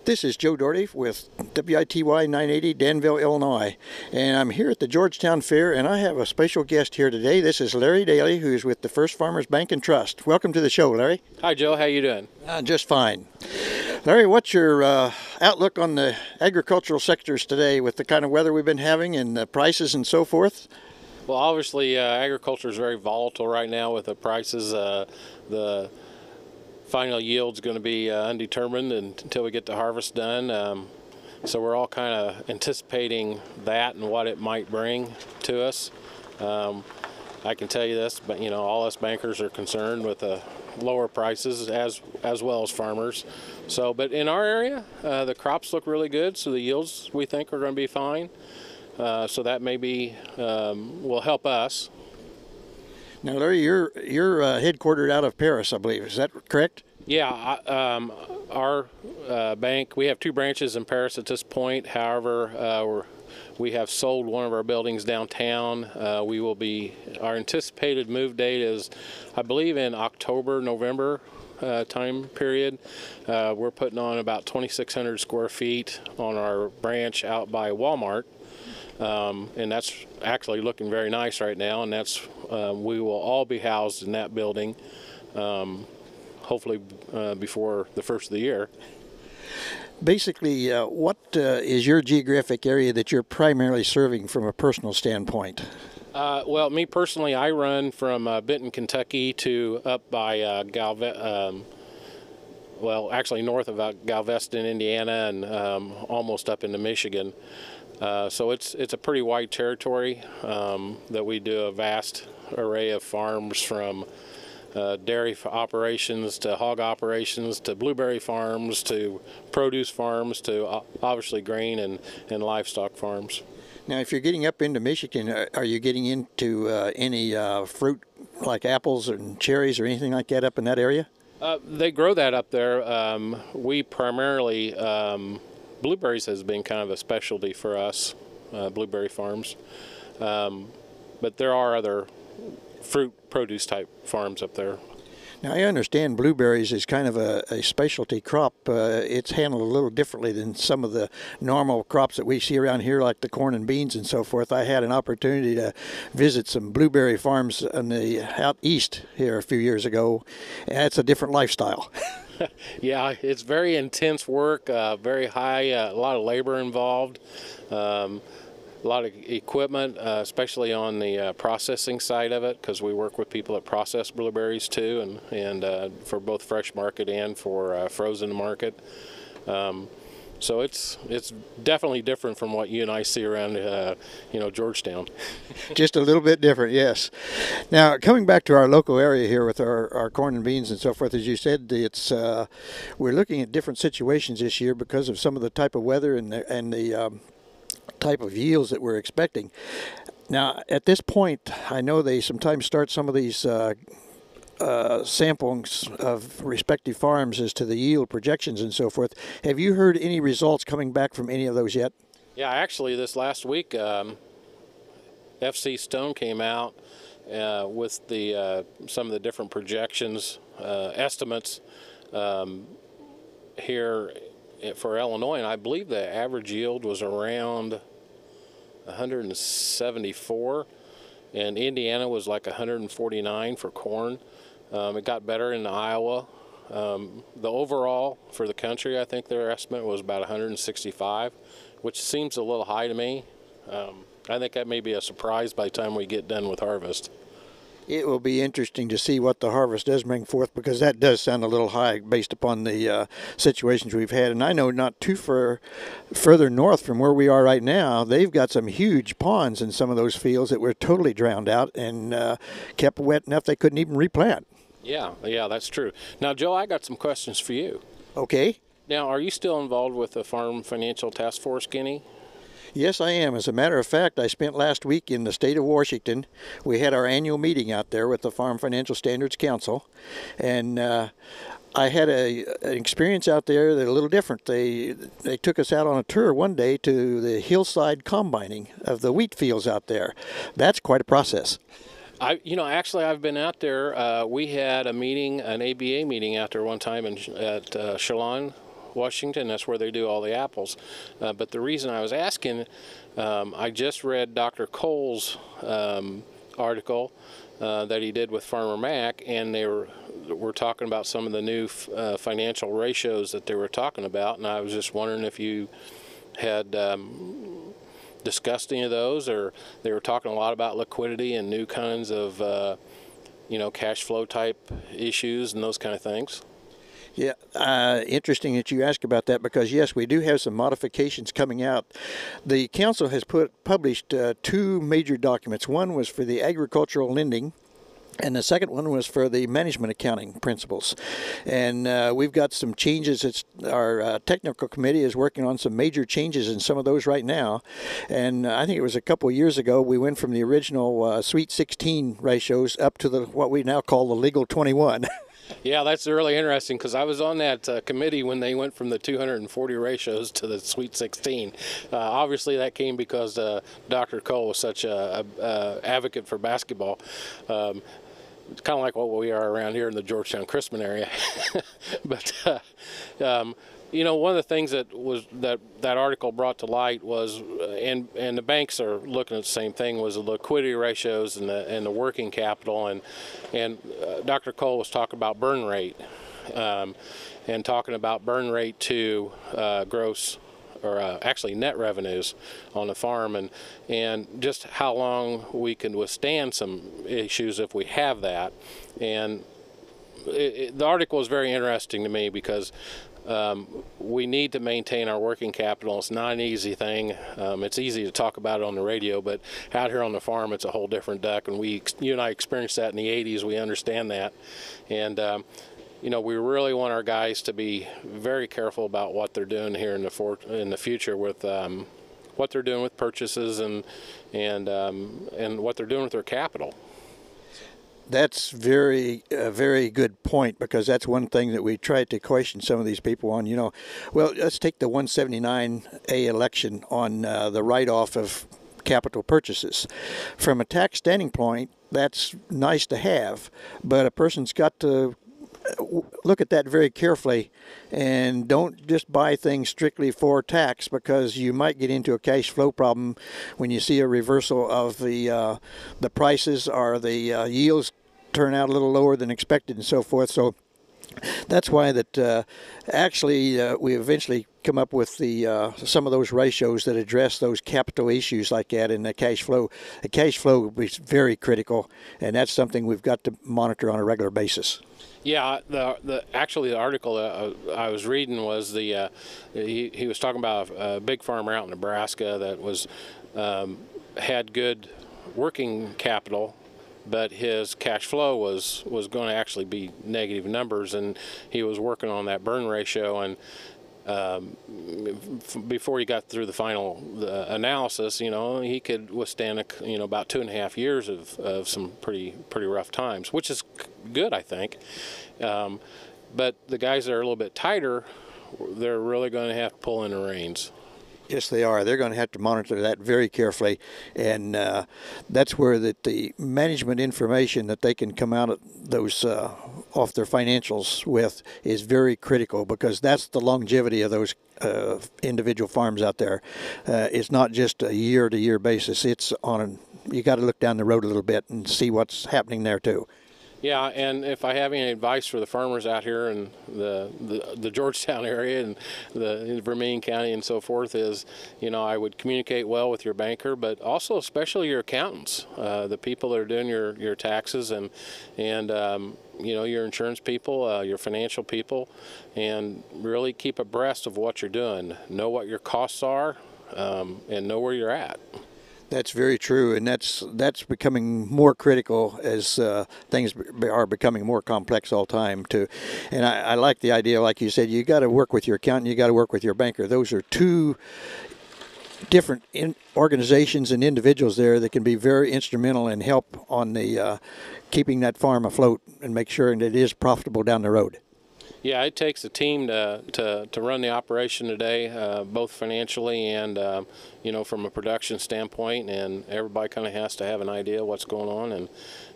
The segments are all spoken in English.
This is Joe Doherty with WITY 980 Danville, Illinois, and I'm here at the Georgetown Fair, and I have a special guest here today. This is Larry Daly, who's with the First Farmers Bank and Trust. Welcome to the show, Larry. Hi, Joe. How you doing? Just fine. Larry, what's your outlook on the agricultural sectors today with the kind of weather we've been having and the prices and so forth? Well, obviously, agriculture is very volatile right now with the prices. The final yield's going to be undetermined until we get the harvest done. So we're all kind of anticipating that and what it might bring to us. I can tell you this, but all us bankers are concerned with the lower prices as well as farmers. So, but in our area, the crops look really good, so the yields we think are going to be fine. So that maybe will help us. Now, Larry, you're headquartered out of Paris, I believe. Is that correct? Yeah, our bank, we have two branches in Paris at this point. However, we have sold one of our buildings downtown. Our anticipated move date is, I believe, in October, November time period. We're putting on about 2,600 square feet on our branch out by Walmart. And that's actually looking very nice right now, and that's we will all be housed in that building, hopefully before the first of the year. Basically, what is your geographic area that you're primarily serving from a personal standpoint? Well, me personally, I run from Benton, Kentucky to up by actually north of Galveston, Indiana, and almost up into Michigan. So it's a pretty wide territory that we do a vast array of farms, from dairy operations to hog operations to blueberry farms to produce farms to obviously grain and livestock farms. Now, if you're getting up into Michigan, are you getting into any fruit like apples and cherries or anything like that up in that area? They grow that up there. We primarily blueberries has been kind of a specialty for us, blueberry farms. But there are other fruit produce type farms up there. Now, I understand blueberries is kind of a specialty crop. It's handled a little differently than some of the normal crops that we see around here, like the corn and beans and so forth. I had an opportunity to visit some blueberry farms out east here a few years ago, and it's a different lifestyle. Yeah, it's very intense work, very high, a lot of labor involved, a lot of equipment, especially on the processing side of it, because we work with people that process blueberries too, and for both fresh market and for frozen market. So it's definitely different from what you and I see around, Georgetown. Just a little bit different, yes. Now, coming back to our local area here with our corn and beans and so forth, as you said, we're looking at different situations this year because of some of the type of weather and the type of yields that we're expecting. Now, at this point, I know they sometimes start some of these samplings of respective farms as to the yield projections and so forth. Have you heard any results coming back from any of those yet? Yeah, actually, this last week, FC Stone came out with some of the different projections, estimates here for Illinois, and I believe the average yield was around 174, and Indiana was like 149 for corn. It got better in Iowa. The overall for the country, I think their estimate was about 165, which seems a little high to me. I think that may be a surprise by the time we get done with harvest. It will be interesting to see what the harvest does bring forth, because that does sound a little high based upon the situations we've had. And I know not too further north from where we are right now, they've got some huge ponds in some of those fields that were totally drowned out and kept wet enough they couldn't even replant. Yeah, that's true. Now, Joe, I got some questions for you. Okay. Now, are you still involved with the Farm Financial Task Force, Guinea? Yes, I am. As a matter of fact, I spent last week in the state of Washington. We had our annual meeting out there with the Farm Financial Standards Council, and I had an experience out there that a little different. They took us out on a tour one day to the hillside combining of the wheat fields out there. That's quite a process. Actually, I've been out there. We had a meeting, an ABA meeting out there one time at Chelan, Washington. That's where they do all the apples. But the reason I was asking, I just read Dr. Cole's article that he did with Farmer Mac, and they were talking about some of the new financial ratios that they were talking about, and I was just wondering if you had discussed any of those, or they were talking a lot about liquidity and new kinds of cash flow type issues and those kind of things. Yeah, interesting that you ask about that, because yes, we do have some modifications coming out. The council has published two major documents. One was for the agricultural lending, and the second one was for the management accounting principles. And we've got some changes. Our technical committee is working on some major changes in some of those right now. And I think it was a couple of years ago we went from the original Sweet 16 ratios up to what we now call the legal 21. Yeah, that's really interesting, because I was on that committee when they went from the 240 ratios to the Sweet 16. Obviously, that came because Dr. Cole was such a advocate for basketball. It's kind of like what we are around here in the Georgetown Chrisman area. But one of the things that article brought to light was, and the banks are looking at the same thing, was the liquidity ratios and the working capital, and Dr. Cole was talking about burn rate, and talking about burn rate to gross, or actually net revenues on the farm, and just how long we can withstand some issues if we have that. And the article was very interesting to me, because we need to maintain our working capital. It's not an easy thing. It's easy to talk about it on the radio, but out here on the farm, it's a whole different duck. And you and I experienced that in the 80s. We understand that. And we really want our guys to be very careful about what they're doing here in the future with what they're doing with purchases and what they're doing with their capital. That's very good point, because that's one thing that we tried to question some of these people on. Well, let's take the 179A election on the write-off of capital purchases. From a tax standing point, that's nice to have, but a person's got to look at that very carefully, and don't just buy things strictly for tax, because you might get into a cash flow problem when you see a reversal of the prices, or the yields turn out a little lower than expected, and so forth. So that's why that we eventually come up with some of those ratios that address those capital issues like that in the cash flow. The cash flow is very critical, and that's something we've got to monitor on a regular basis. Yeah, the article I was reading was he was talking about a big farmer out in Nebraska that was had good working capital, but his cash flow was going to actually be negative numbers, and he was working on that burn ratio, and before he got through the final analysis, he could withstand about 2.5 years of some pretty rough times, which is good, I think. But the guys that are a little bit tighter, they're really going to have to pull in the reins. Yes, they are. They're going to have to monitor that very carefully, and that's where the management information that they can come out of those off their financials with is very critical, because that's the longevity of those individual farms out there. It's not just a year-to-year basis. It's you got to look down the road a little bit and see what's happening there too. Yeah, and if I have any advice for the farmers out here in the Georgetown area and the Vermilion County and so forth is, I would communicate well with your banker, but also especially your accountants, the people that are doing your taxes and your insurance people, your financial people, and really keep abreast of what you're doing. Know what your costs are, and know where you're at. That's very true, and that's becoming more critical as things are becoming more complex all the time too. And I like the idea, like you said, you got to work with your accountant, you got to work with your banker. Those are two different organizations and individuals there that can be very instrumental and help on the keeping that farm afloat and make sure that it is profitable down the road. Yeah, it takes a team to run the operation today, both financially and from a production standpoint, and everybody kind of has to have an idea of what's going on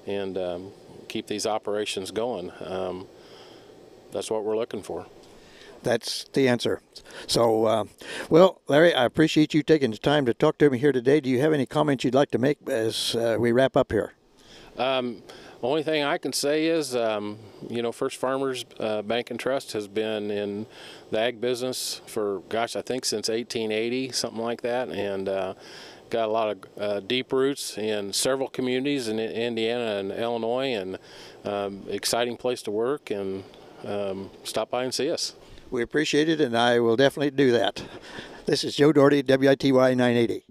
and keep these operations going. That's what we're looking for. That's the answer. So, well, Larry, I appreciate you taking the time to talk to me here today. Do you have any comments you'd like to make as we wrap up here? Only thing I can say is, First Farmers Bank and Trust has been in the ag business for, gosh, I think since 1880, something like that, and got a lot of deep roots in several communities in Indiana and Illinois, and exciting place to work, and stop by and see us. We appreciate it, and I will definitely do that. This is Joe Doherty, WITY 980.